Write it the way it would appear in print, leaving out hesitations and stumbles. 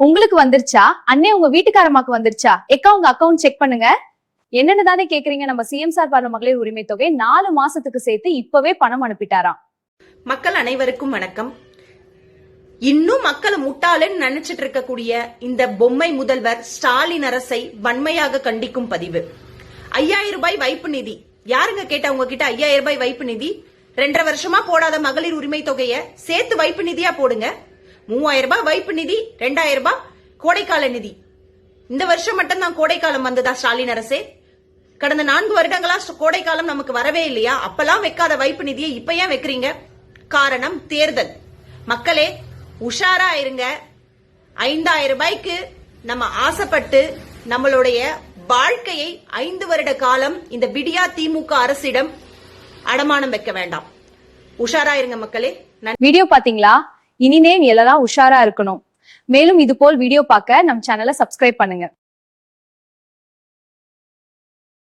உங்களுக்கு வந்துருச்சா? அண்ணே உங்க வீட்டுக்காரமாக்கு வந்துருச்சா? எக்கா உங்க அக்கவுண்ட் செக் பண்ணுங்க. என்னன்னு தானே கேக்குறீங்க. நம்ம சிஎம் சார் பார்வை மகளிர் உரிமை தொகை 4 மாசத்துக்கு சேர்த்து இப்பவே பணம் அனுப்பிட்டாராம். மக்கள் அனைவருக்கும் வணக்கம். இன்னும் மக்களை முட்டாளன்னு நினைச்சிட்டு இருக்கக்கூடிய இந்த பொம்மை முதல்வர் ஸ்டாலின் அரசை வன்மையாக கண்டிக்கும் பதிவு. 5000 ரூபாய் வைப்பு நிதி. யாருங்க கேட்டா உங்ககிட்ட 5000 ரூபாய் வைப்பு நிதி? 2.5 வருஷமா போடாத மகளிர் உரிமை தொகைய சேர்த்து வைப்பு நிதியா போடுங்க. 3000 ரூபாய் வைப்பு நிதி, 2000 ரூபாய் கோடைக்கால நிதி. இந்த வருஷம் மட்டும் தான் கோடைக்காலம் வந்ததா ஸ்டாலின் அரசே? கடந்த 4 வருடங்களா கோடைக்காலம் நமக்கு வரவே இல்லையா? அப்பெல்லாம் வைக்காத வைப்பு நிதியை இப்ப ஏன் வைக்கிறீங்க? காரணம் தேர்தல். மக்களே உஷாரா இருங்க. 5000 ரூபாய்க்கு நம்ம ஆசைப்பட்டு நம்மளுடைய வாழ்க்கையை 5 வருட காலம் இந்த விடியா திமுக அரசிடம் அடமானம் வைக்க வேண்டாம். உஷாரா இருங்க மக்களே. வீடியோ பாத்தீங்களா? இனிமே எல்லாரும் உஷாரா இருக்கணும். மேலும் இது போல் வீடியோ பார்க்க நம்ம சேனலை சப்ஸ்கிரைப் பண்ணுங்க.